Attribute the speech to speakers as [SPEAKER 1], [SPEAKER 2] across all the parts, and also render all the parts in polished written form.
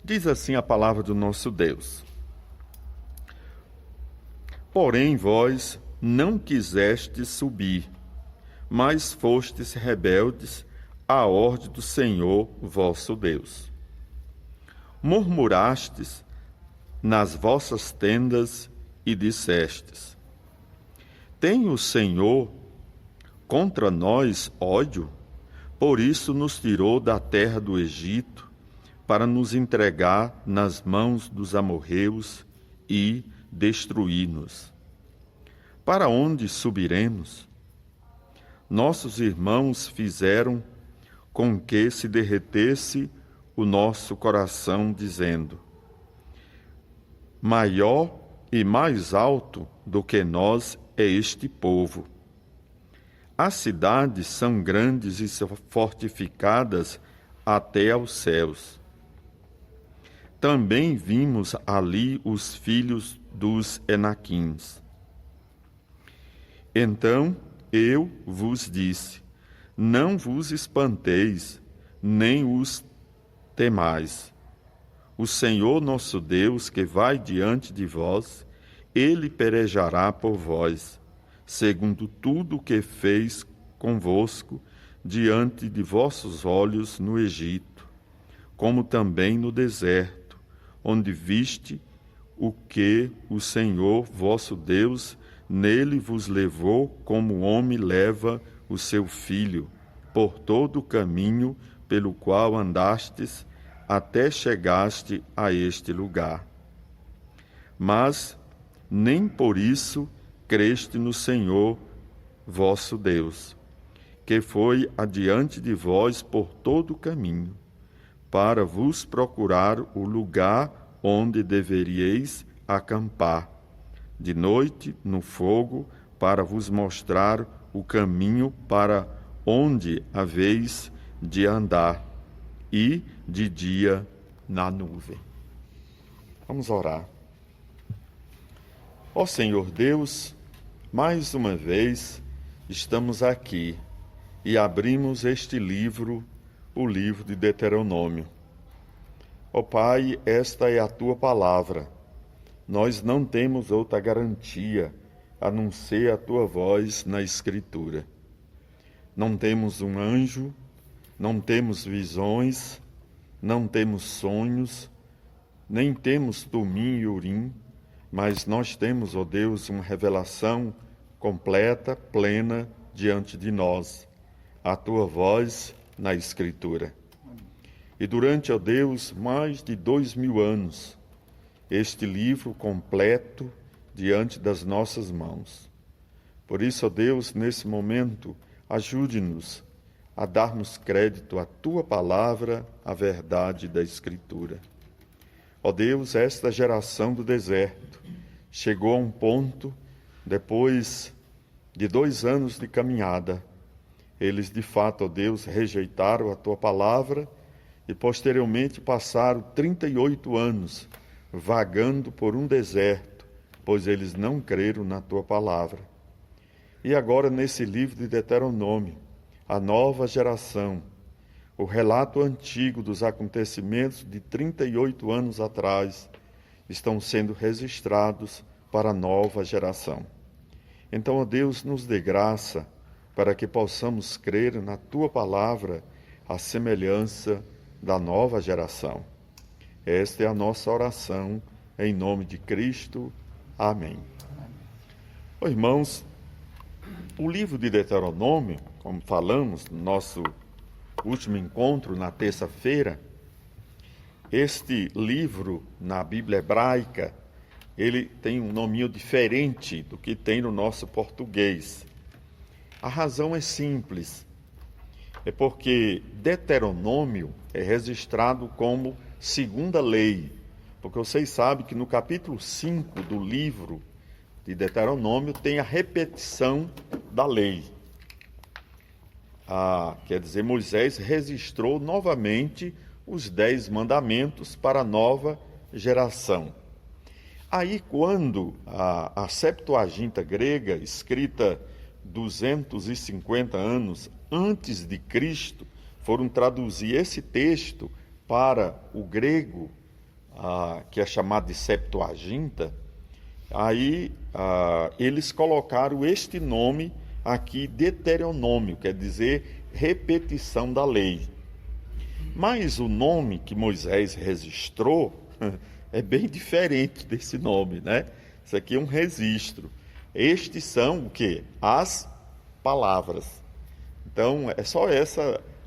[SPEAKER 1] Diz assim a palavra do nosso Deus: Porém vós não quisestes subir, mas fostes rebeldes à ordem do Senhor vosso Deus. Murmurastes nas vossas tendas e dissestes: Tem o Senhor contra nós ódio? Por isso nos tirou da terra do Egito, para nos entregar nas mãos dos amorreus e destruir-nos. Para onde subiremos? Nossos irmãos fizeram com que se derretesse o nosso coração, dizendo: Maior e mais alto do que nós é este povo. As cidades são grandes e fortificadas até aos céus. Também vimos ali os filhos dos Enaquins. Então eu vos disse: não vos espanteis, nem os temais. O Senhor nosso Deus, que vai diante de vós, ele pelejará por vós, segundo tudo o que fez convosco diante de vossos olhos no Egito, como também no deserto, onde viste o que o Senhor vosso Deus nele vos levou, como o homem leva o seu filho, por todo o caminho pelo qual andastes, até chegaste a este lugar. Mas nem por isso creste no Senhor vosso Deus, que foi adiante de vós por todo o caminho, para vos procurar o lugar onde deveríeis acampar, de noite no fogo, para vos mostrar o caminho para onde haveis de andar, e de dia na nuvem. Vamos orar. Ó Senhor Deus, mais uma vez estamos aqui e abrimos este livro, o livro de Deuteronômio. Ó Pai, esta é a Tua palavra. Nós não temos outra garantia a não ser a Tua voz na Escritura. Não temos um anjo, não temos visões, não temos sonhos, nem temos Tumim e Urim, mas nós temos, ó Deus, uma revelação completa, plena diante de nós, a Tua voz na Escritura. E durante, ó Deus, mais de 2000 anos, este livro completo diante das nossas mãos. Por isso, ó Deus, nesse momento, ajude-nos a darmos crédito à Tua palavra, à verdade da Escritura. Ó Deus, esta geração do deserto chegou a um ponto, depois de 2 anos de caminhada, eles de fato, ó Deus, rejeitaram a Tua palavra e posteriormente passaram 38 anos vagando por um deserto, pois eles não creram na Tua palavra. E agora, nesse livro de Deuteronômio, a nova geração, o relato antigo dos acontecimentos de 38 anos atrás, estão sendo registrados para a nova geração. Então, ó Deus, nos dê graça para que possamos crer na Tua palavra, à semelhança da nova geração. Esta é a nossa oração, em nome de Cristo. Amém. Ó, irmãos, o livro de Deuteronômio, como falamos no nosso último encontro na terça-feira, este livro na Bíblia hebraica, ele tem um nominho diferente do que tem no nosso português. A razão é simples, é porque Deuteronômio é registrado como segunda lei, porque vocês sabem que no capítulo 5 do livro de Deuteronômio tem a repetição da lei. Quer dizer, Moisés registrou novamente os 10 mandamentos para a nova geração. Aí, quando a Septuaginta grega, escrita 250 anos antes de Cristo, foram traduzir esse texto para o grego, que é chamada de Septuaginta, aí eles colocaram este nome aqui, Deuteronômio, quer dizer repetição da lei. Mas o nome que Moisés registrou é bem diferente desse nome, né? Isso aqui é um registro. Estes são o quê? As palavras. Então, é só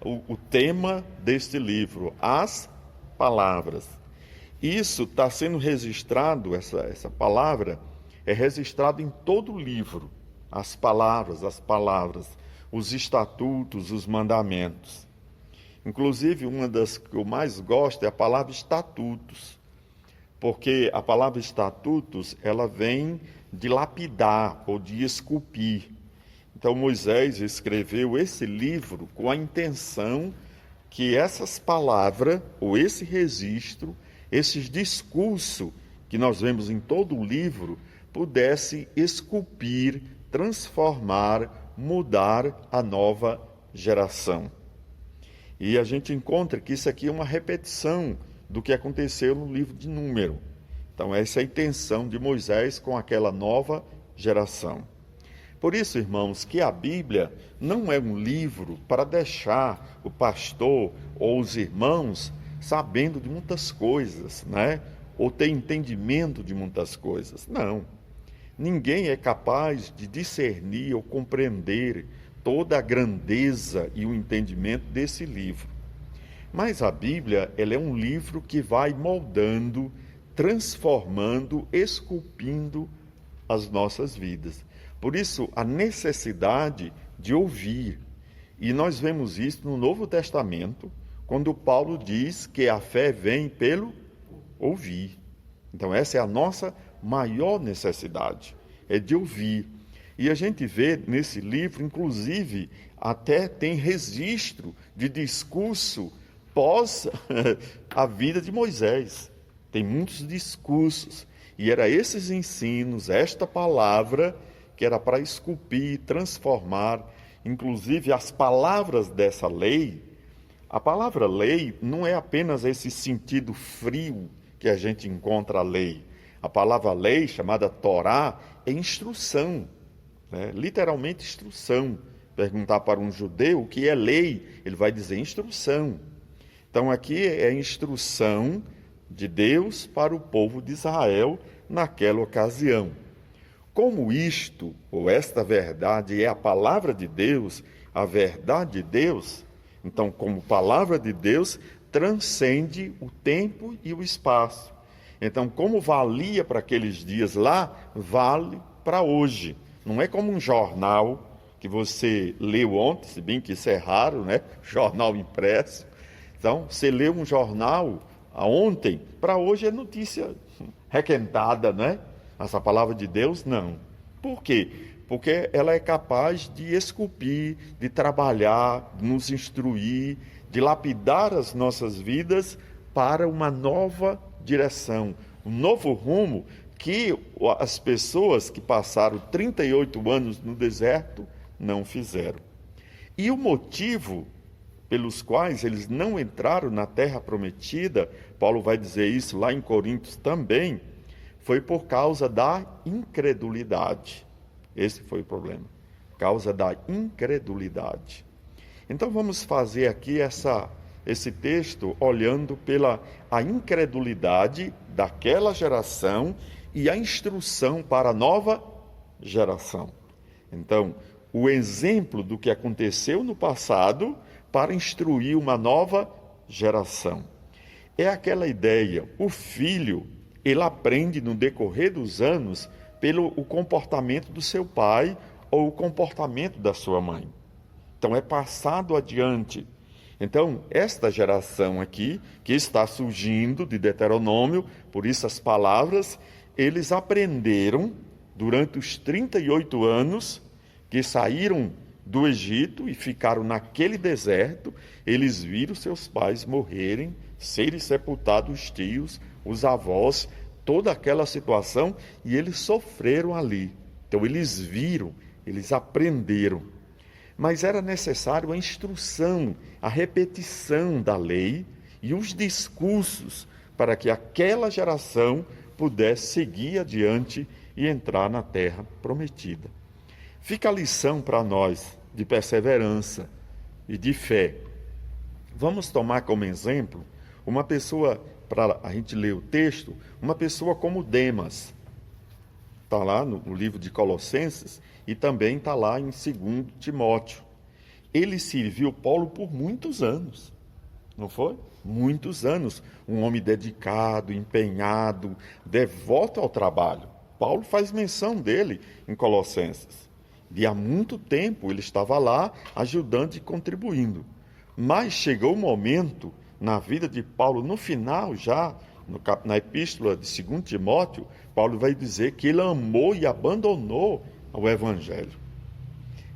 [SPEAKER 1] o tema deste livro, as palavras. Isso está sendo registrado, essa palavra é registrada em todo o livro. As palavras, os estatutos, os mandamentos. Inclusive, uma das que eu mais gosto é a palavra estatutos, porque a palavra estatutos, ela vem de lapidar ou de esculpir. Então, Moisés escreveu esse livro com a intenção que essas palavras, ou esse registro, esses discursos que nós vemos em todo o livro, pudesse esculpir, transformar, mudar a nova geração. E a gente encontra que isso aqui é uma repetição do que aconteceu no livro de Número. Então, essa é a intenção de Moisés com aquela nova geração. Por isso, irmãos, que a Bíblia não é um livro para deixar o pastor ou os irmãos sabendo de muitas coisas, né? Ou ter entendimento de muitas coisas. Não. Ninguém é capaz de discernir ou compreender toda a grandeza e o entendimento desse livro. Mas a Bíblia, ela é um livro que vai moldando, transformando, esculpindo as nossas vidas. Por isso, a necessidade de ouvir. E nós vemos isso no Novo Testamento, quando Paulo diz que a fé vem pelo ouvir. Então, essa é a nossa maior necessidade, é de ouvir. E a gente vê nesse livro, inclusive, até tem registro de discurso pós a vida de Moisés. Tem muitos discursos. E era esses ensinos, esta palavra, que era para esculpir, transformar, inclusive as palavras dessa lei. A palavra lei não é apenas esse sentido frio que a gente encontra a lei. A palavra lei, chamada Torá, é instrução, né? Literalmente instrução. Perguntar para um judeu o que é lei, ele vai dizer instrução. Então aqui é a instrução de Deus para o povo de Israel naquela ocasião. Como isto, ou esta verdade, é a palavra de Deus, a verdade de Deus, então, como palavra de Deus, transcende o tempo e o espaço. Então, como valia para aqueles dias lá, vale para hoje. Não é como um jornal que você leu ontem, se bem que isso é raro, né? Jornal impresso. Então, você leu um jornal ontem, para hoje é notícia requentada, né? Essa palavra de Deus, não. Por quê? Porque ela é capaz de esculpir, de trabalhar, de nos instruir, de lapidar as nossas vidas para uma nova direção, um novo rumo que as pessoas que passaram 38 anos no deserto não fizeram. E o motivo pelos quais eles não entraram na terra prometida, Paulo vai dizer isso lá em Coríntios também, foi por causa da incredulidade. Esse foi o problema, por causa da incredulidade. Então vamos fazer aqui esse texto olhando pela a incredulidade daquela geração e a instrução para a nova geração. Então, o exemplo do que aconteceu no passado para instruir uma nova geração. É aquela ideia, o filho, ele aprende no decorrer dos anos pelo o comportamento do seu pai ou o comportamento da sua mãe. Então, é passado adiante. Então, esta geração aqui, que está surgindo de Deuteronômio, por isso as palavras, eles aprenderam durante os 38 anos que saíram do Egito e ficaram naquele deserto, eles viram seus pais morrerem, serem sepultados os tios, os avós, toda aquela situação, e eles sofreram ali. Então, eles viram, eles aprenderam. Mas era necessário a instrução, a repetição da lei e os discursos para que aquela geração pudesse seguir adiante e entrar na terra prometida. Fica a lição para nós de perseverança e de fé. Vamos tomar como exemplo uma pessoa, para a gente ler o texto, uma pessoa como Demas. Está lá no livro de Colossenses e também está lá em 2 Timóteo. Ele serviu Paulo por muitos anos, não foi? Muitos anos. Um homem dedicado, empenhado, devoto ao trabalho. Paulo faz menção dele em Colossenses. De há muito tempo ele estava lá ajudando e contribuindo. Mas chegou o momento na vida de Paulo, no final já, na epístola de 2 Timóteo, Paulo vai dizer que ele amou e abandonou o Evangelho.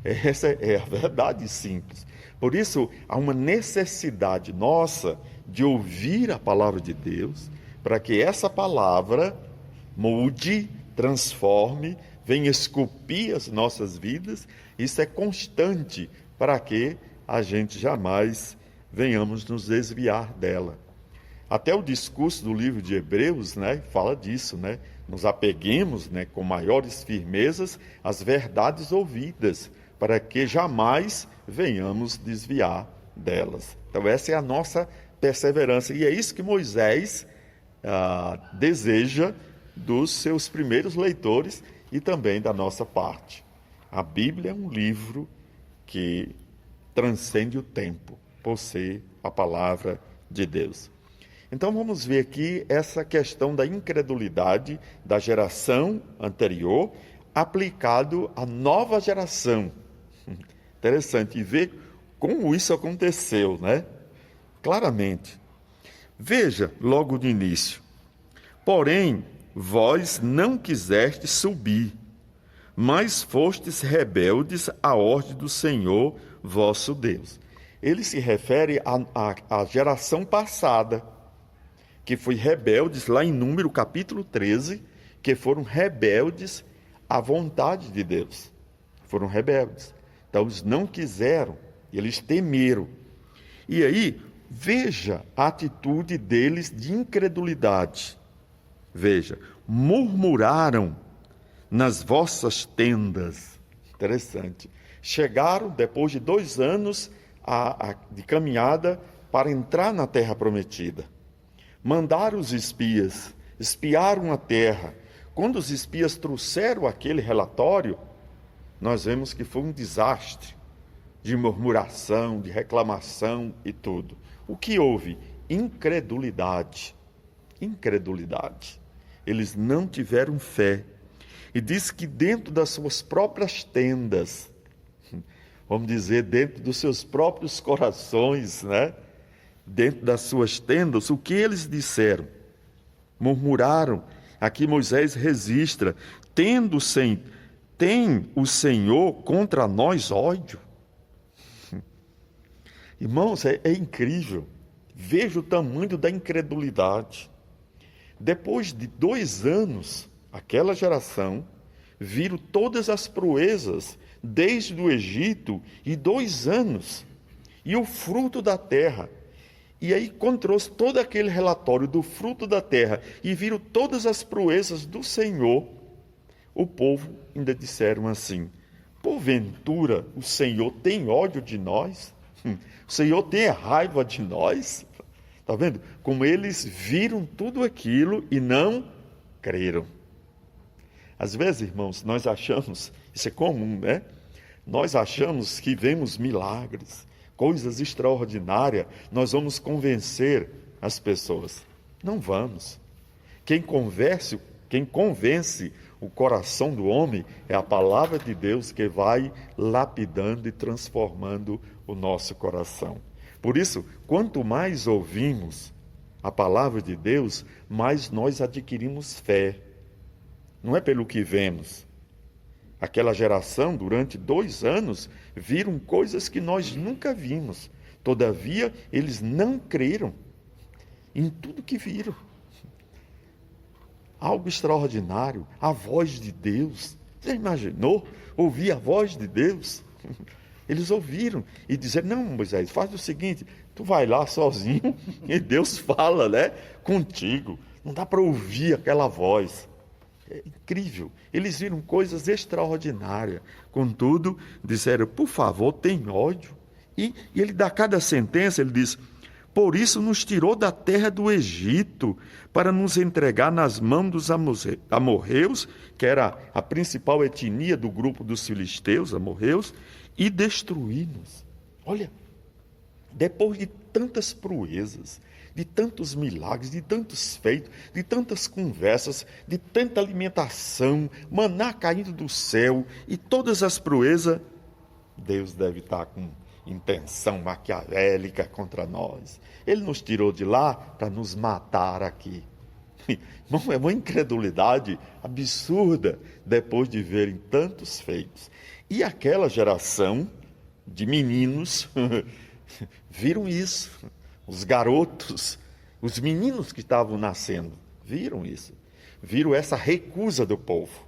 [SPEAKER 1] Essa é a verdade simples. Por isso, há uma necessidade nossa de ouvir a palavra de Deus, para que essa palavra mude, transforme, venha esculpir as nossas vidas. Isso é constante para que a gente jamais venhamos nos desviar dela. Até o discurso do livro de Hebreus, fala disso, Nos apeguemos, com maiores firmezas às verdades ouvidas, para que jamais venhamos desviar delas. Então essa é a nossa perseverança, e é isso que Moisés deseja dos seus primeiros leitores e também da nossa parte. A Bíblia é um livro que transcende o tempo, por ser a palavra de Deus. Então vamos ver aqui essa questão da incredulidade da geração anterior aplicado à nova geração. Interessante ver como isso aconteceu, Claramente. Veja logo de início. Porém, vós não quisestes subir, mas fostes rebeldes à ordem do Senhor vosso Deus. Ele se refere à geração passada, que foi rebeldes, lá em Número capítulo 13, que foram rebeldes à vontade de Deus. Foram rebeldes. Então, eles não quiseram, eles temeram. E aí, veja a atitude deles de incredulidade. Veja, murmuraram nas vossas tendas. Interessante. Chegaram, depois de 2 anos de caminhada, para entrar na terra prometida. Mandaram os espias, espiaram a terra. Quando os espias trouxeram aquele relatório, nós vemos que foi um desastre de murmuração, de reclamação e tudo. O que houve? Incredulidade. Incredulidade. Eles não tiveram fé. E diz que dentro das suas próprias tendas, vamos dizer, dentro dos seus próprios corações, dentro das suas tendas, o que eles disseram? Murmuraram. Aqui Moisés registra: tem o Senhor contra nós ódio? Irmãos, é incrível. Veja o tamanho da incredulidade. Depois de 2 anos, aquela geração viram todas as proezas desde o Egito, e 2 anos, e o fruto da terra. E aí, quando trouxe todo aquele relatório do fruto da terra e viram todas as proezas do Senhor, o povo ainda disseram assim: porventura o Senhor tem ódio de nós? O Senhor tem raiva de nós? Está vendo? Como eles viram tudo aquilo e não creram. Às vezes, irmãos, nós achamos, isso é comum, Nós achamos que vemos milagres, coisas extraordinárias, nós vamos convencer as pessoas. Não vamos. Quem convence o coração do homem é a palavra de Deus, que vai lapidando e transformando o nosso coração. Por isso, quanto mais ouvimos a palavra de Deus, mais nós adquirimos fé. Não é pelo que vemos. Aquela geração, durante 2 anos, viram coisas que nós nunca vimos. Todavia, eles não creram em tudo que viram. Algo extraordinário, a voz de Deus. Você imaginou ouvir a voz de Deus? Eles ouviram e disseram: não, Moisés, faz o seguinte, Tu vai lá sozinho e Deus fala, né, contigo. Não dá para ouvir aquela voz. É incrível. Eles viram coisas extraordinárias. Contudo, disseram, por favor, tem ódio. E ele dá cada sentença, ele diz, por isso nos tirou da terra do Egito, para nos entregar nas mãos dos amorreus, que era a principal etnia do grupo dos filisteus, amorreus, e destruir-nos. Olha, depois de tantas proezas, de tantos milagres, de tantos feitos, de tantas conversas, de tanta alimentação, maná caindo do céu e todas as proezas, Deus deve estar com intenção maquiavélica contra nós. Ele nos tirou de lá para nos matar aqui. É uma incredulidade absurda depois de verem tantos feitos. E aquela geração de meninos viram isso. Os garotos, os meninos que estavam nascendo, viram isso. Viram essa recusa do povo.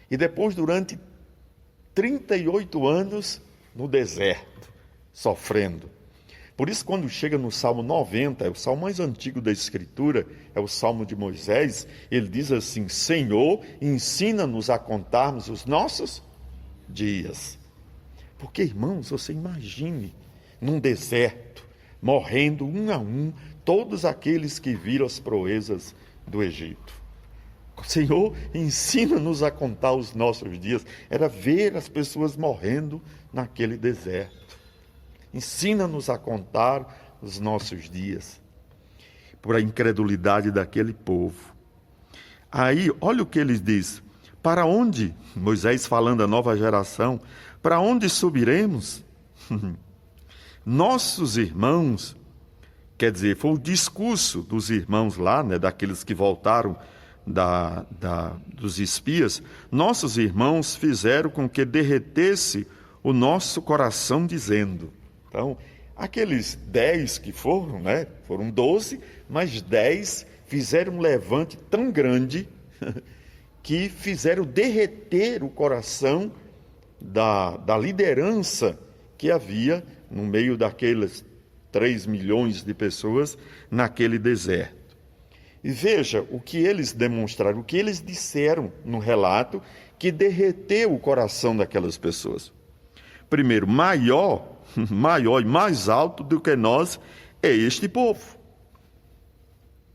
[SPEAKER 1] E depois, durante 38 anos, no deserto, sofrendo. Por isso, quando chega no Salmo 90, é o salmo mais antigo da Escritura, é o Salmo de Moisés, ele diz assim, Senhor, ensina-nos a contarmos os nossos dias. Porque, irmãos, você imagine, num deserto, morrendo um a um, todos aqueles que viram as proezas do Egito. Senhor, ensina-nos a contar os nossos dias. Era ver as pessoas morrendo naquele deserto. Ensina-nos a contar os nossos dias. Por a incredulidade daquele povo. Aí, olha o que ele diz. Para onde, Moisés falando à nova geração, para onde subiremos? Nossos irmãos, quer dizer, foi o discurso dos irmãos lá, né, daqueles que voltaram dos espias, nossos irmãos fizeram com que derretesse o nosso coração dizendo. Então, aqueles 10 que foram, né, foram 12, mas 10 fizeram um levante tão grande que fizeram derreter o coração da liderança que havia no meio daqueles 3 milhões de pessoas naquele deserto. E veja o que eles demonstraram, o que eles disseram no relato que derreteu o coração daquelas pessoas. Primeiro, maior e mais alto do que nós é este povo.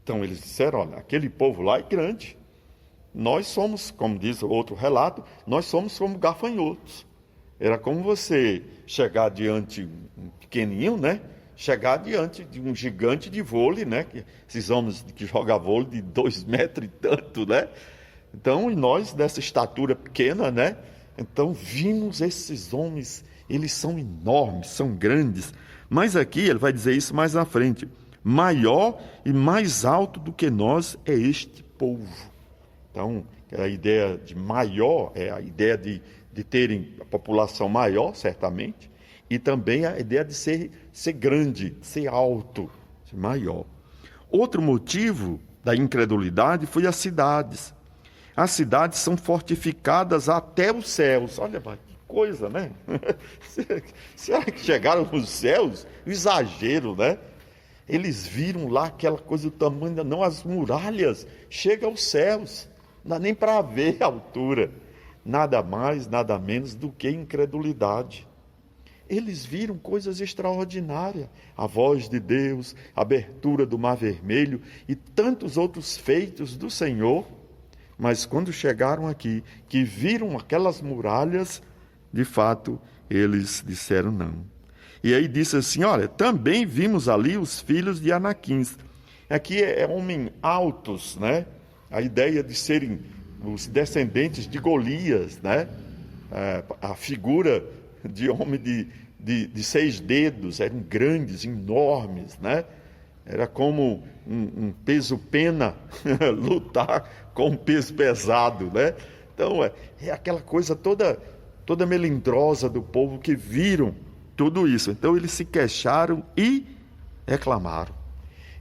[SPEAKER 1] Então eles disseram, olha, aquele povo lá é grande. Nós somos, como diz outro relato, nós somos como gafanhotos. Era como você chegar diante um pequenininho, né? Chegar diante de um gigante de vôlei, né? Esses homens que jogam vôlei de 2 metros e tanto, né? Então, e nós dessa estatura pequena, né? Então, vimos esses homens, eles são enormes, são grandes. Mas aqui, ele vai dizer isso mais à frente. Maior e mais alto do que nós é este povo. Então, a ideia de maior é a ideia de terem a população maior, certamente, e também a ideia de ser grande, de ser alto, ser maior. Outro motivo da incredulidade foi as cidades. As cidades são fortificadas até os céus. Olha, que coisa, né? Será que chegaram nos céus? Exagero, né? Eles viram lá aquela coisa do tamanho, não, as muralhas chegam aos céus. Não dá nem para ver a altura. Nada mais, nada menos do que incredulidade. Eles viram coisas extraordinárias. A voz de Deus, a abertura do Mar Vermelho e tantos outros feitos do Senhor. Mas quando chegaram aqui, que viram aquelas muralhas, de fato, eles disseram não. E aí disse assim, olha, também vimos ali os filhos de Anaquins. Aqui é homem altos, né? A ideia de serem os descendentes de Golias, né? A figura de homem de 6 dedos, eram grandes, enormes, né? Era como um peso-pena lutar com um peso pesado, né? Então, é aquela coisa toda melindrosa do povo que viram tudo isso. Então, eles se queixaram e reclamaram.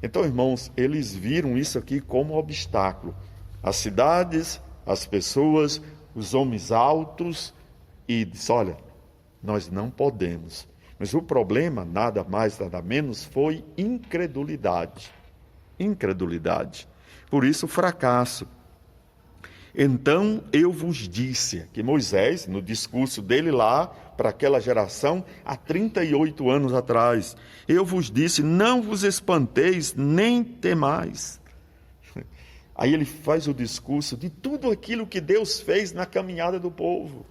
[SPEAKER 1] Então, irmãos, eles viram isso aqui como obstáculo. As cidades, as pessoas, os homens altos, e disse, olha, nós não podemos Mas o problema, nada mais, nada menos, foi incredulidade. Incredulidade. Por isso, fracasso. Então eu vos disse, que Moisés, no discurso dele lá, para aquela geração, há 38 anos atrás, eu vos disse, não vos espanteis, nem temais. Aí ele faz o discurso de tudo aquilo que Deus fez na caminhada do povo.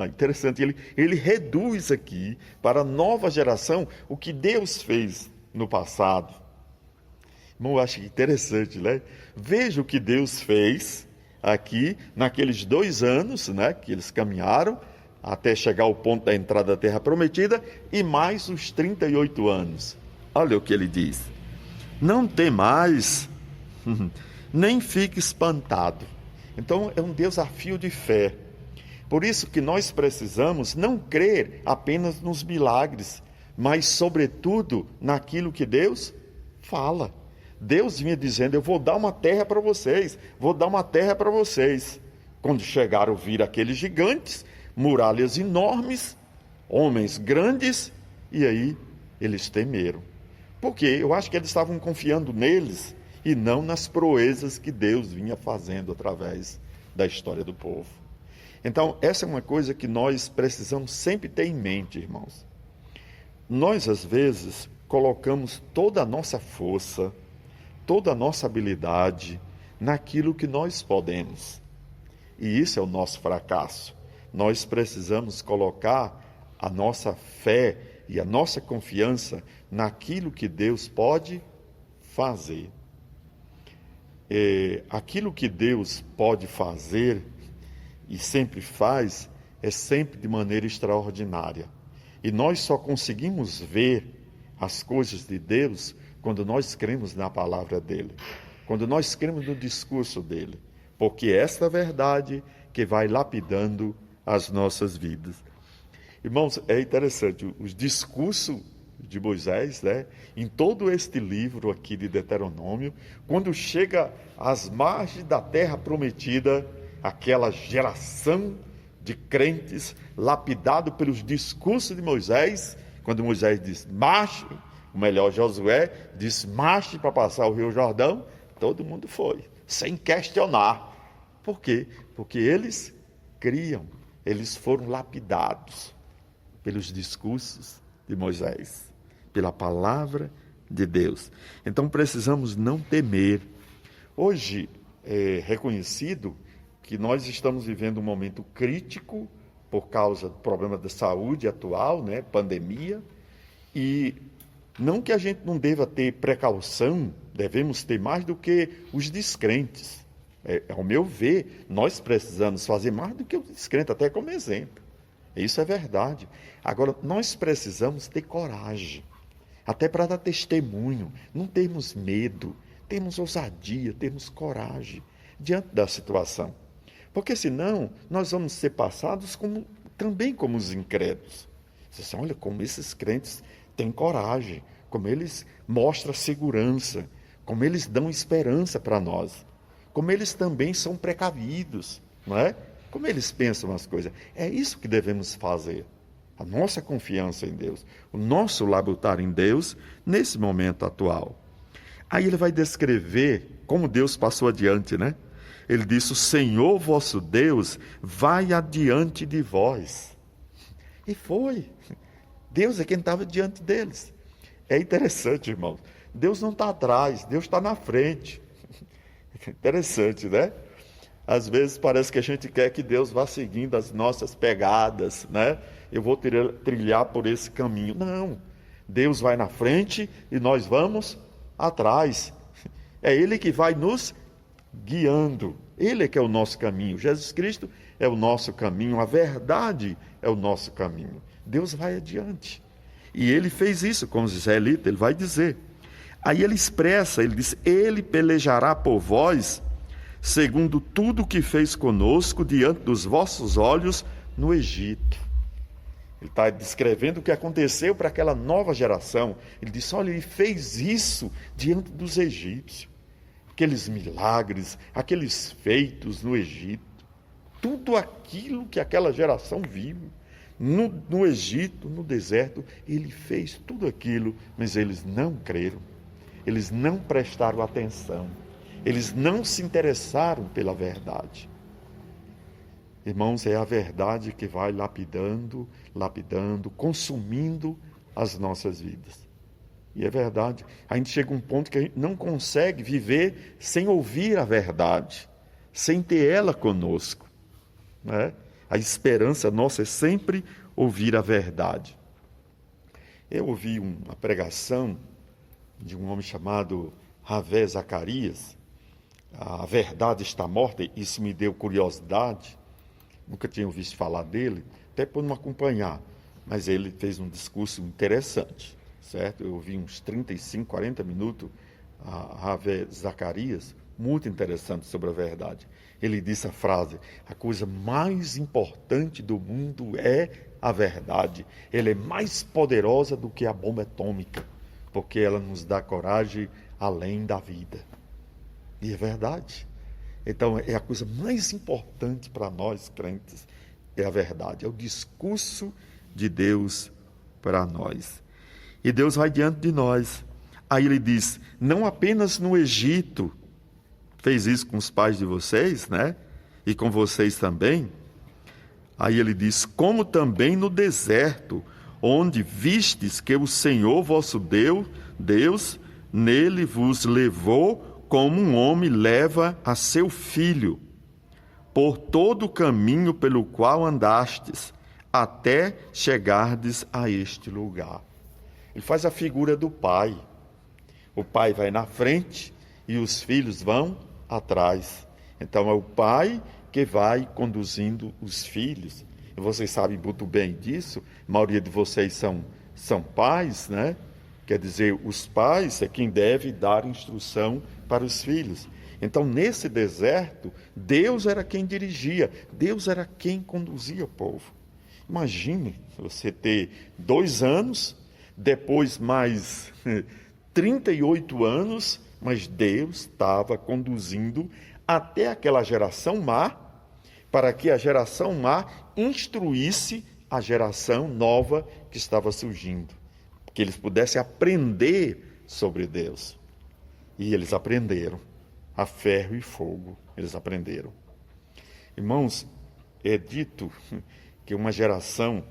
[SPEAKER 1] Interessante, ele reduz aqui para a nova geração o que Deus fez no passado. Bom, eu acho interessante, né? Veja o que Deus fez aqui naqueles 2 anos, né, que eles caminharam até chegar ao ponto da entrada da Terra Prometida, e mais os 38 anos. Olha o que ele diz. Não temais, nem fique espantado. Então é um desafio de fé. Por isso que nós precisamos não crer apenas nos milagres, mas sobretudo naquilo que Deus fala. Deus vinha dizendo, eu vou dar uma terra para vocês, vou dar uma terra para vocês. Quando chegaram a vir aqueles gigantes, muralhas enormes, homens grandes, e aí eles temeram. Por quê? Eu acho que eles estavam confiando neles e não nas proezas que Deus vinha fazendo através da história do povo. Então, essa é uma coisa que nós precisamos sempre ter em mente, irmãos. Nós, às vezes, colocamos toda a nossa força, toda a nossa habilidade naquilo que nós podemos. E isso é o nosso fracasso. Nós precisamos colocar a nossa fé e a nossa confiança naquilo que Deus pode fazer. Aquilo que Deus pode fazer e sempre faz, é sempre de maneira extraordinária. E nós só conseguimos ver as coisas de Deus quando nós cremos na palavra dele, quando nós cremos no discurso dele, porque é esta verdade que vai lapidando as nossas vidas. Irmãos, é interessante, os discursos de Moisés, né, em todo este livro aqui de Deuteronômio, quando chega às margens da terra prometida, aquela geração de crentes lapidado pelos discursos de Moisés, quando Moisés diz, marche, o melhor, Josué diz, marche para passar o Rio Jordão, todo mundo foi, sem questionar. Por quê? Porque eles criam, eles foram lapidados pelos discursos de Moisés, pela palavra de Deus. Então precisamos não temer. Hoje é reconhecido que nós estamos vivendo um momento crítico por causa do problema da saúde atual, né, pandemia, e não que a gente não deva ter precaução, devemos ter mais do que os descrentes. Ao meu ver, nós precisamos fazer mais do que os descrentes, até como exemplo. Isso é verdade. Agora, nós precisamos ter coragem, até para dar testemunho, não termos medo, termos ousadia, termos coragem diante da situação. Porque senão, nós vamos ser passados também como os incrédulos. Você olha como esses crentes têm coragem, como eles mostram segurança, como eles dão esperança para nós, como eles também são precavidos, não é? Como eles pensam as coisas. É isso que devemos fazer. A nossa confiança em Deus, o nosso labutar em Deus nesse momento atual. Aí ele vai descrever como Deus passou adiante, né? Ele disse, o Senhor vosso Deus vai adiante de vós. E foi. Deus é quem estava diante deles. É interessante, irmãos. Deus não está atrás, Deus está na frente. Interessante, né? Às vezes parece que a gente quer que Deus vá seguindo as nossas pegadas, né? Eu vou trilhar por esse caminho. Não. Deus vai na frente e nós vamos atrás. É Ele que vai nos guiando. Ele é que é o nosso caminho. Jesus Cristo é o nosso caminho. A verdade é o nosso caminho. Deus vai adiante. E Ele fez isso com os israelitas. Ele vai dizer. Aí Ele expressa, Ele diz, Ele pelejará por vós, segundo tudo o que fez conosco diante dos vossos olhos no Egito. Ele está descrevendo o que aconteceu para aquela nova geração. Ele disse, olha, Ele fez isso diante dos egípcios. Aqueles milagres, aqueles feitos no Egito. Tudo aquilo que aquela geração viu. No Egito, no deserto, ele fez tudo aquilo, mas eles não creram. Eles não prestaram atenção. Eles não se interessaram pela verdade. Irmãos, é a verdade que vai lapidando, consumindo as nossas vidas. E é verdade, a gente chega a um ponto que a gente não consegue viver sem ouvir a verdade, sem ter ela conosco, né? A esperança nossa é sempre ouvir a verdade. Eu ouvi uma pregação de um homem chamado Ravé Zacarias, A Verdade Está Morta, isso me deu curiosidade, nunca tinha ouvido falar dele, até por não acompanhar, mas ele fez um discurso interessante, certo? Eu ouvi uns 35, 40 minutos a Ravé Zacarias, muito interessante sobre a verdade. Ele disse a frase: a coisa mais importante do mundo é a verdade. Ela é mais poderosa do que a bomba atômica, porque ela nos dá coragem além da vida. E é verdade. Então, é a coisa mais importante para nós crentes, é a verdade, é o discurso de Deus para nós. E Deus vai diante de nós. Aí ele diz, não apenas no Egito, fez isso com os pais de vocês, né? E com vocês também. Aí ele diz, como também no deserto, onde vistes que o Senhor vosso Deus, nele vos levou como um homem leva a seu filho, por todo o caminho pelo qual andastes, até chegardes a este lugar. Ele faz a figura do pai. O pai vai na frente e os filhos vão atrás. Então é o pai que vai conduzindo os filhos. E vocês sabem muito bem disso. A maioria de vocês são pais, né? Quer dizer, os pais é quem deve dar instrução para os filhos. Então, nesse deserto, Deus era quem dirigia, Deus era quem conduzia o povo. Imagine você ter 2 anos, depois mais 38 anos, mas Deus estava conduzindo até aquela geração má, para que a geração má instruísse a geração nova que estava surgindo, que eles pudessem aprender sobre Deus. E eles aprenderam, a ferro e fogo, eles aprenderam. Irmãos, é dito que uma geração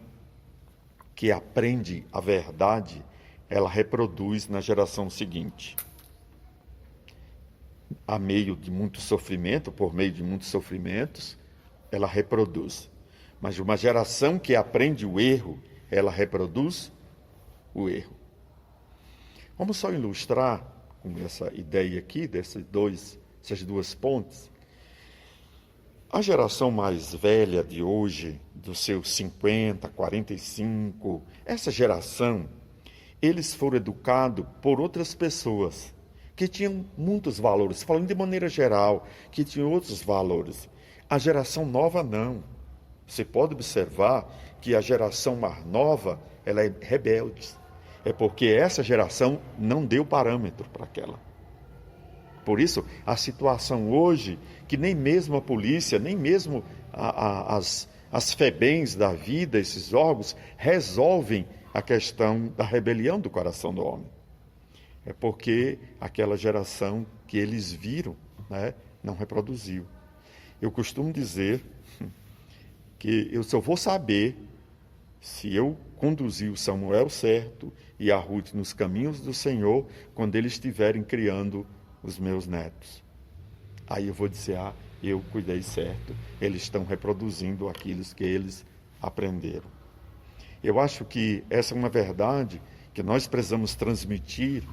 [SPEAKER 1] que aprende a verdade, ela reproduz na geração seguinte. A meio de muito sofrimento, por meio de muitos sofrimentos, ela reproduz. Mas uma geração que aprende o erro, ela reproduz o erro. Vamos só ilustrar com essa ideia aqui, essas duas pontes. A geração mais velha de hoje, dos seus 50, 45, essa geração, eles foram educados por outras pessoas que tinham muitos valores, falando de maneira geral, que tinham outros valores. A geração nova não. Você pode observar que a geração mais nova, ela é rebelde. É porque essa geração não deu parâmetro para aquela. Por isso, a situação hoje, que nem mesmo a polícia, nem mesmo as FEBEMs da vida, esses órgãos, resolvem a questão da rebelião do coração do homem. É porque aquela geração que eles viram, né, não reproduziu. Eu costumo dizer que eu só vou saber se eu conduzir o Samuel certo e a Ruth nos caminhos do Senhor quando eles estiverem criando os meus netos. Aí eu vou dizer, eu cuidei certo, eles estão reproduzindo aquilo que eles aprenderam. Eu acho que essa é uma verdade que nós precisamos transmitir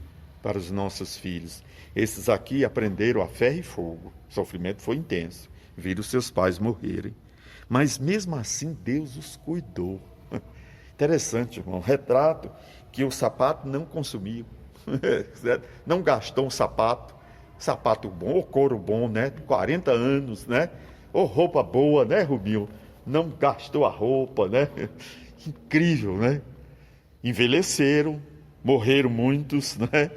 [SPEAKER 1] para os nossos filhos. Esses aqui aprenderam a ferro e fogo, o sofrimento foi intenso, viram seus pais morrerem, mas mesmo assim Deus os cuidou. Interessante, irmão, retrato que o sapato não consumiu, não gastou um sapato bom, ou couro bom, né? 40 anos, né? Ou roupa boa, né, Rubinho? Não gastou a roupa, né? Incrível, né? Envelheceram, morreram muitos, né?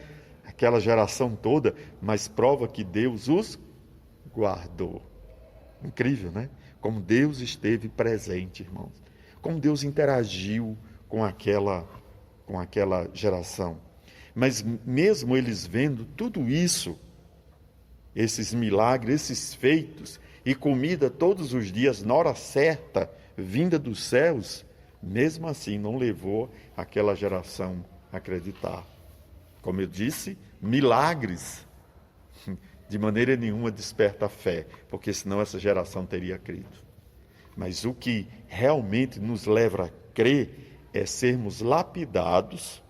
[SPEAKER 1] Aquela geração toda, mas prova que Deus os guardou. Incrível, né? Como Deus esteve presente, irmãos. como Deus interagiu com aquela geração. Mas mesmo eles vendo tudo isso, esses milagres, esses feitos, e comida todos os dias, na hora certa, vinda dos céus, mesmo assim não levou aquela geração a acreditar. Como eu disse, milagres de maneira nenhuma desperta a fé, porque senão essa geração teria crido. Mas o que realmente nos leva a crer é sermos lapidados,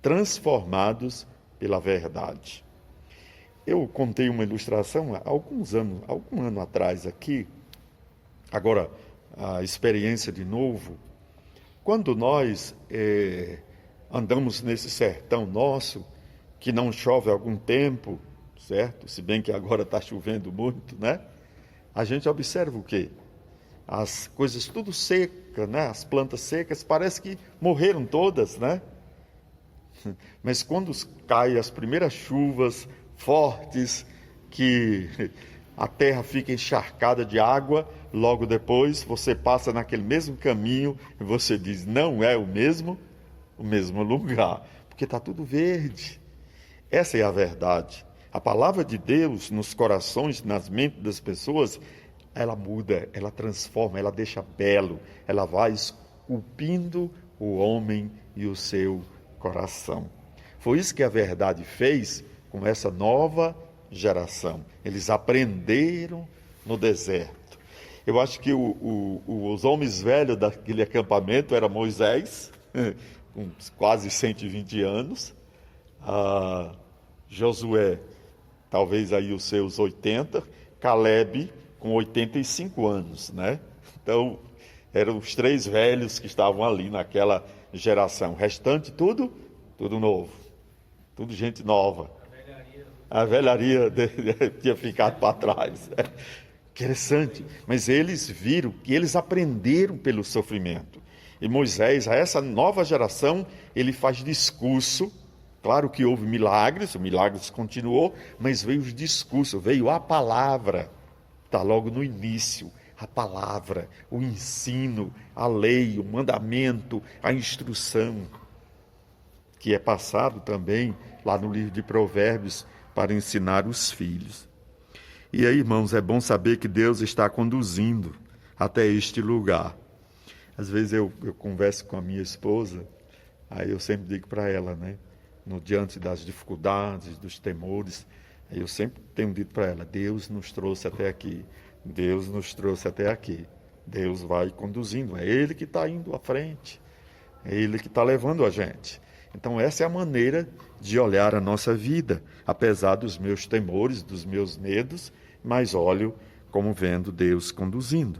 [SPEAKER 1] transformados pela verdade. Eu contei uma ilustração há algum ano atrás aqui, agora a experiência de novo, quando nós andamos nesse sertão nosso, que não chove há algum tempo, certo? Se bem que agora está chovendo muito, né? A gente observa o quê? As coisas tudo secas, né? As plantas secas, parece que morreram todas, né? Mas quando caem as primeiras chuvas fortes, que a terra fica encharcada de água, logo depois você passa naquele mesmo caminho e você diz, não é o mesmo lugar, porque está tudo verde. Essa é a verdade. A palavra de Deus nos corações, nas mentes das pessoas, ela muda, ela transforma, ela deixa belo, ela vai esculpindo o homem e o seu coração. Foi isso que a verdade fez com essa nova geração. Eles aprenderam no deserto. Eu acho que os homens velhos daquele acampamento era Moisés, com quase 120 anos, Josué, talvez aí os seus 80, Caleb com 85 anos, né? Então, eram os três velhos que estavam ali naquela geração. O restante, tudo novo. Tudo gente nova. A velharia tinha ficado para trás. Interessante. Mas eles viram que eles aprenderam pelo sofrimento. E Moisés, a essa nova geração, ele faz discurso. Claro que houve milagres, o milagres continuou, mas veio os discursos, veio a palavra. Está logo no início. A palavra, o ensino, a lei, o mandamento, a instrução, que é passado também lá no livro de Provérbios para ensinar os filhos. E aí, irmãos, é bom saber que Deus está conduzindo até este lugar. Às vezes eu converso com a minha esposa, aí eu sempre digo para ela, né, diante das dificuldades, dos temores, aí eu sempre tenho dito para ela, Deus nos trouxe até aqui. Deus nos trouxe até aqui. Deus vai conduzindo. É Ele que está indo à frente. É Ele que está levando a gente. Então essa é a maneira de olhar a nossa vida. Apesar dos meus temores, dos meus medos, mas olho como vendo Deus conduzindo.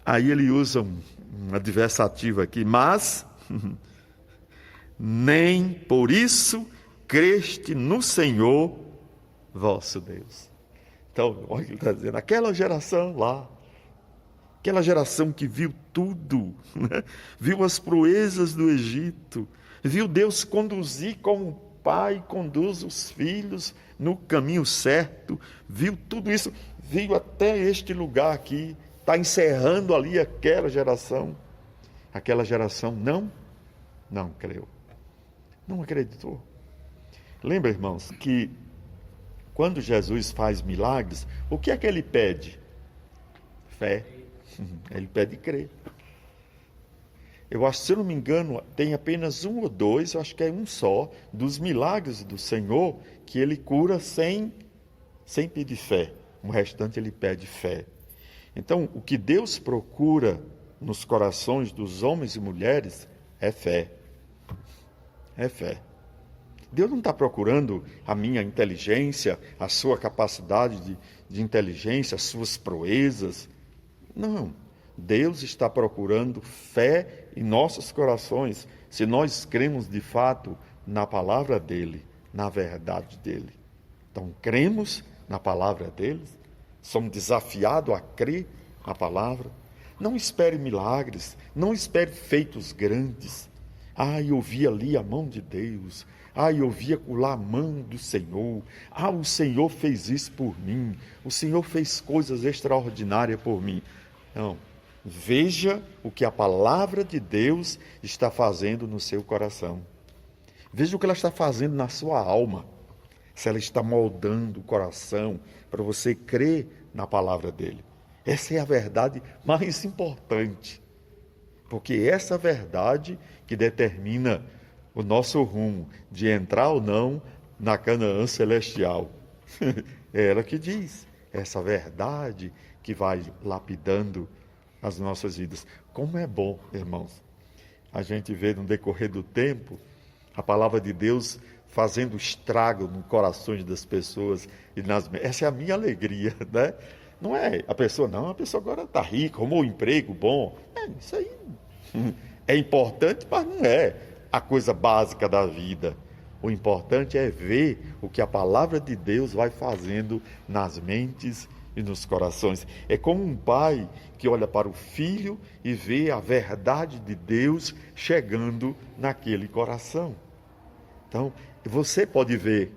[SPEAKER 1] Aí ele usa um adversativo aqui. Mas, nem por isso creste no Senhor vosso Deus. Então, olha o que ele está dizendo, aquela geração lá, aquela geração que viu tudo, né? Viu as proezas do Egito, viu Deus conduzir como o pai conduz os filhos no caminho certo, viu tudo isso, veio até este lugar aqui, está encerrando ali aquela geração não creu, não acreditou. Lembra, irmãos, que quando Jesus faz milagres, o que é que ele pede? Fé. Ele pede crer. Eu acho, se eu não me engano, tem apenas um ou dois, eu acho que é um só, dos milagres do Senhor, que ele cura sem pedir fé. O restante ele pede fé. Então, o que Deus procura nos corações dos homens e mulheres é fé. É fé. Deus não está procurando a minha inteligência, a sua capacidade de inteligência, as suas proezas. Não. Deus está procurando fé em nossos corações, se nós cremos de fato na palavra dEle, na verdade dEle. Então, cremos na palavra dEle, somos desafiados a crer na palavra. Não espere milagres, não espere feitos grandes. Eu vi ali a mão de Deus. Eu vi acolá a mão do Senhor. O Senhor fez isso por mim. O Senhor fez coisas extraordinárias por mim. Não, Veja o que a palavra de Deus está fazendo no seu coração. Veja o que ela está fazendo na sua alma. Se ela está moldando o coração para você crer na palavra dele. Essa é a verdade mais importante. Porque essa verdade que determina o nosso rumo de entrar ou não na Canaã celestial. É ela que diz. Essa verdade que vai lapidando as nossas vidas. Como é bom, irmãos, a gente vê no decorrer do tempo a palavra de Deus fazendo estrago nos corações das pessoas. Essa é a minha alegria, né? Não é a pessoa, não, a pessoa agora está rica, arrumou um emprego bom. Isso aí é importante, mas não é a coisa básica da vida. O importante é ver o que a palavra de Deus vai fazendo nas mentes e nos corações. É como um pai que olha para o filho e vê a verdade de Deus chegando naquele coração. Então, você pode ver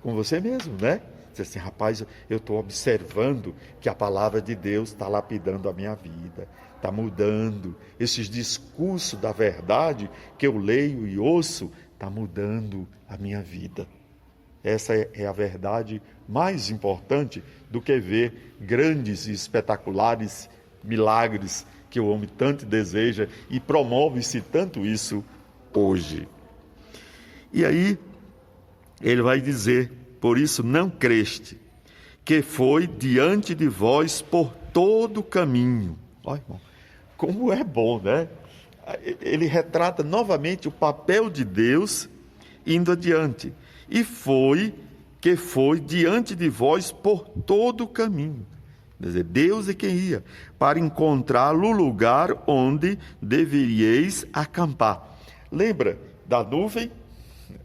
[SPEAKER 1] com você mesmo, né? Dizer assim, rapaz, eu estou observando que a palavra de Deus está lapidando a minha vida, está mudando. Esses discursos da verdade que eu leio e ouço, está mudando a minha vida. Essa é a verdade mais importante do que ver grandes e espetaculares milagres que o homem tanto deseja e promove-se tanto isso hoje. E aí, ele vai dizer, por isso não creste, que foi diante de vós por todo o caminho. Olha, irmão, como é bom, né? Ele retrata novamente o papel de Deus indo adiante. E foi diante de vós por todo o caminho. Quer dizer, Deus é quem ia, para encontrá-lo o lugar onde deveríeis acampar. Lembra da nuvem?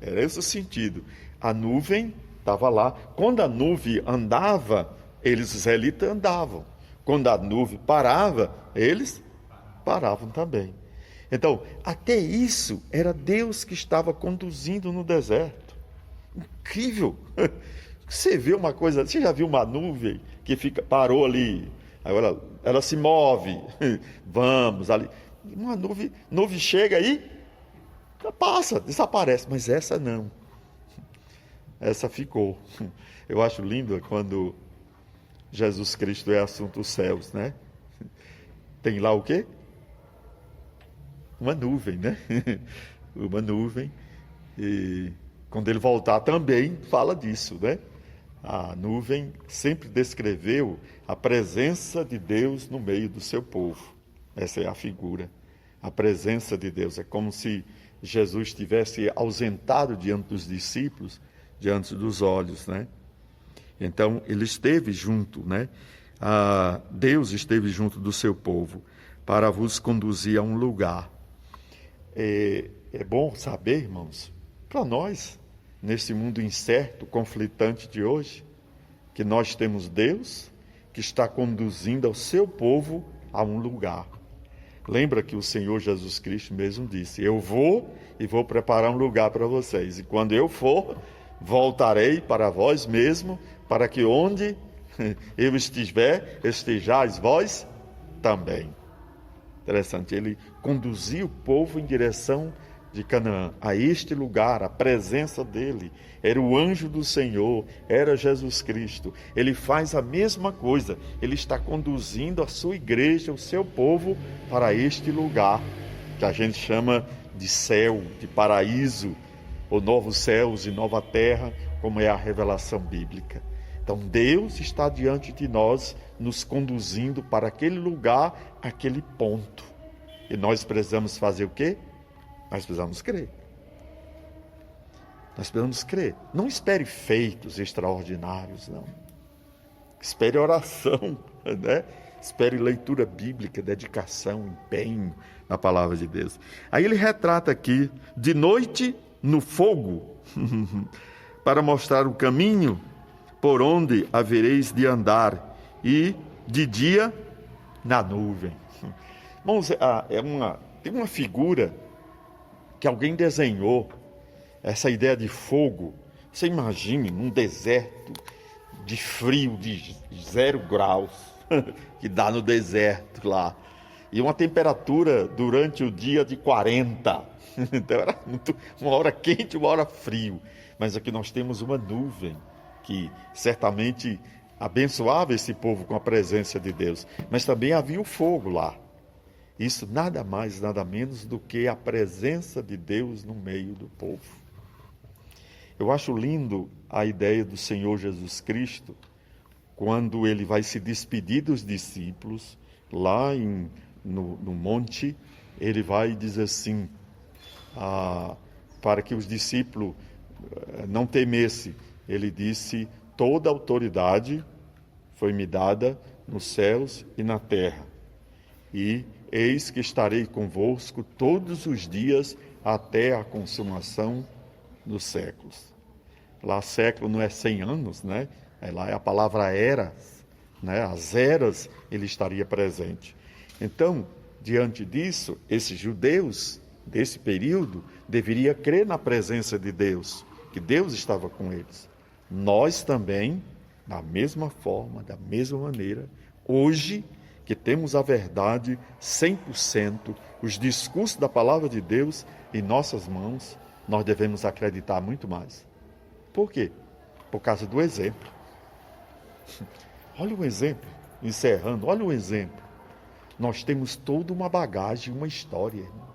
[SPEAKER 1] Era esse o sentido. A nuvem estava lá. Quando a nuvem andava, os israelitas andavam. Quando a nuvem parava, eles paravam também. Então, até isso era Deus que estava conduzindo no deserto. Incrível! Você vê uma coisa, você já viu uma nuvem que parou ali, agora ela se move, vamos ali. Uma nuvem chega aí, passa, desaparece, mas essa não. Essa ficou. Eu acho lindo quando Jesus Cristo é assunto dos céus, né? Tem lá o quê? Uma nuvem, né? Uma nuvem. E quando ele voltar também fala disso, né? A nuvem sempre descreveu a presença de Deus no meio do seu povo. Essa é a figura. A presença de Deus. É como se Jesus estivesse ausentado diante dos discípulos, diante dos olhos, né? Então, ele esteve junto, né? Deus esteve junto do seu povo para vos conduzir a um lugar. É bom saber, irmãos, para nós, nesse mundo incerto, conflitante de hoje, que nós temos Deus que está conduzindo ao seu povo a um lugar. Lembra que o Senhor Jesus Cristo mesmo disse, eu vou e vou preparar um lugar para vocês. E quando eu for, voltarei para vós mesmo, para que onde eu estiver, estejais vós também. Interessante, ele conduziu o povo em direção de Canaã, a este lugar, a presença dele, era o anjo do Senhor, era Jesus Cristo. Ele faz a mesma coisa, ele está conduzindo a sua igreja, o seu povo, para este lugar, que a gente chama de céu, de paraíso, ou novos céus e nova terra, como é a revelação bíblica. Então Deus está diante de nós, nos conduzindo para aquele lugar, aquele ponto. E nós precisamos fazer o quê? Nós precisamos crer. Nós precisamos crer. Não espere feitos extraordinários, não. Espere oração, né? Espere leitura bíblica, dedicação, empenho na palavra de Deus. Aí ele retrata aqui, de noite no fogo, para mostrar o caminho por onde havereis de andar, e de dia na nuvem. Irmãos, tem uma figura que alguém desenhou, essa ideia de fogo. Você imagine num deserto de frio de 0 graus, que dá no deserto lá. E uma temperatura durante o dia de 40. Então era uma hora quente, uma hora frio. Mas aqui nós temos uma nuvem que certamente abençoava esse povo com a presença de Deus. Mas também havia o fogo lá. Isso nada mais, nada menos do que a presença de Deus no meio do povo. Eu acho lindo a ideia do Senhor Jesus Cristo, quando ele vai se despedir dos discípulos, lá no monte, ele vai dizer assim, para que os discípulos não temessem, ele disse, toda autoridade foi-me dada nos céus e na terra. E eis que estarei convosco todos os dias até a consumação dos séculos. Lá século não é 100 anos, né? Lá é a palavra eras, né? As eras ele estaria presente. Então, diante disso, esses judeus desse período deveriam crer na presença de Deus, que Deus estava com eles. Nós também, da mesma forma, da mesma maneira, hoje que temos a verdade 100%, os discursos da palavra de Deus em nossas mãos, nós devemos acreditar muito mais. Por quê? Por causa do exemplo. Olha o exemplo, encerrando, olha o exemplo. Nós temos toda uma bagagem, uma história, irmão.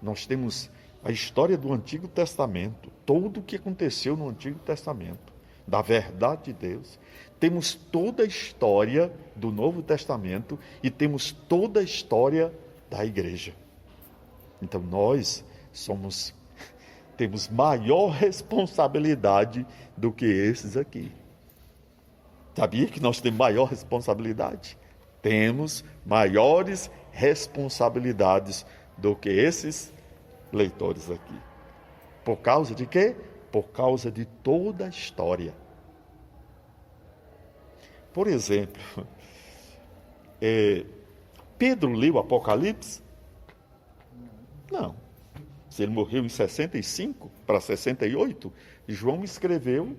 [SPEAKER 1] Nós temos a história do Antigo Testamento, tudo o que aconteceu no Antigo Testamento, da verdade de Deus. Temos toda a história do Novo Testamento e temos toda a história da igreja. Então nós temos maior responsabilidade do que esses aqui. Sabia que nós temos maior responsabilidade? Temos maiores responsabilidades do que esses leitores aqui. Por causa de quê? Por causa de toda a história. Por exemplo, Pedro leu o Apocalipse? Não. Se ele morreu em 65 para 68, João escreveu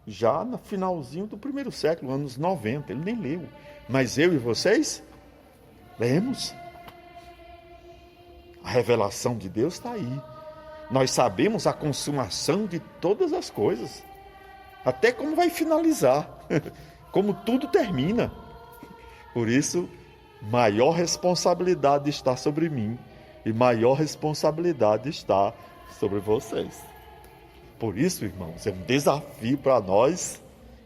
[SPEAKER 1] já no finalzinho do primeiro século, anos 90. Ele nem leu. Mas eu e vocês lemos. A revelação de Deus está aí. Nós sabemos a consumação de todas as coisas. Até como vai finalizar. Como tudo termina. Por isso, maior responsabilidade está sobre mim e maior responsabilidade está sobre vocês. Por isso, irmãos, é um desafio para nós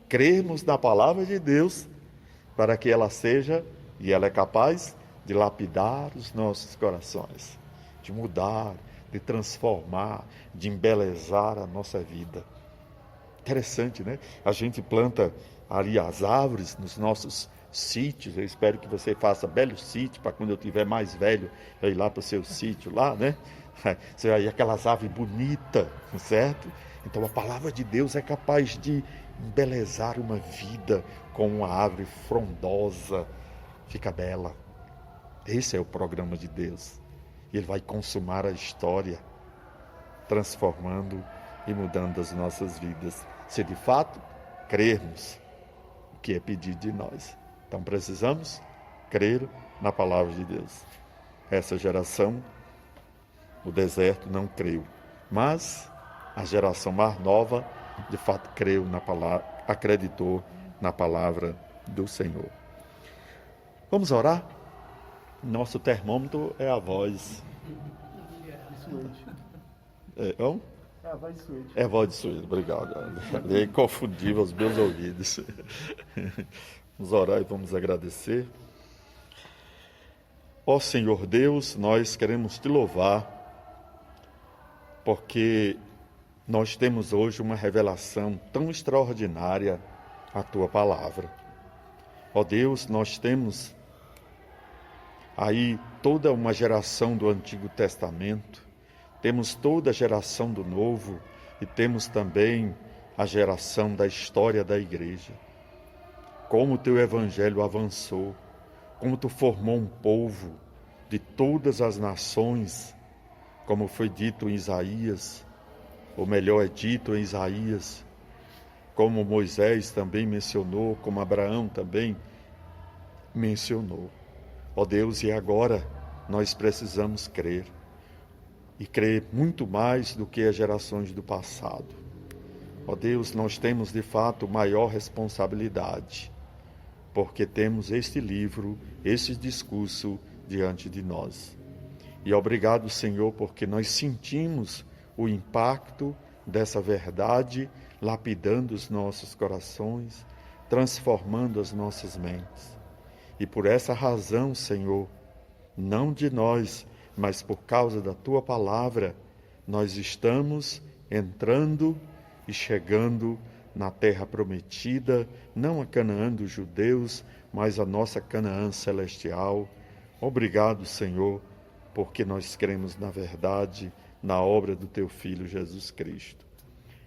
[SPEAKER 1] crermos na palavra de Deus para que ela seja, e ela é capaz de lapidar os nossos corações, de mudar, de transformar, de embelezar a nossa vida. Interessante, né? A gente planta ali as árvores nos nossos sítios. Eu espero que você faça belo sítio para quando eu tiver mais velho eu ir lá para o seu sítio lá, né? Você vai ver aquelas árvores bonitas, certo? Então a palavra de Deus é capaz de embelezar uma vida com uma árvore frondosa, fica bela. Esse é o programa de Deus. Ele vai consumar a história, transformando e mudando as nossas vidas, se de fato crermos o que é pedido de nós. Então precisamos crer na palavra de Deus. Essa geração, o deserto não creu, mas a geração mais nova, de fato, creu na palavra, acreditou na palavra do Senhor. Vamos orar? Nosso termômetro é a voz.
[SPEAKER 2] A voz de Suede.
[SPEAKER 1] É a voz de Suede, obrigado. É inconfundível os meus ouvidos. Vamos orar e vamos agradecer. Ó Senhor Deus, nós queremos te louvar, porque nós temos hoje uma revelação tão extraordinária, a tua palavra. Ó Deus, nós temos aí toda uma geração do Antigo Testamento, temos toda a geração do Novo e temos também a geração da história da igreja. Como o teu evangelho avançou, como tu formou um povo de todas as nações, como foi dito em Isaías, ou melhor é dito em Isaías, como Moisés também mencionou, como Abraão também mencionou. Ó Deus, e agora nós precisamos crer. E crer muito mais do que as gerações do passado. Ó Deus, nós temos de fato maior responsabilidade, porque temos este livro, este discurso diante de nós. E obrigado, Senhor, porque nós sentimos o impacto dessa verdade lapidando os nossos corações, transformando as nossas mentes. E por essa razão, Senhor, não de nós, mas por causa da Tua palavra, nós estamos entrando e chegando na terra prometida, não a Canaã dos judeus, mas a nossa Canaã celestial. Obrigado, Senhor, porque nós cremos na verdade, na obra do Teu Filho Jesus Cristo.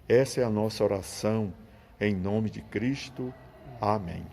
[SPEAKER 1] Essa é a nossa oração, em nome de Cristo. Amém.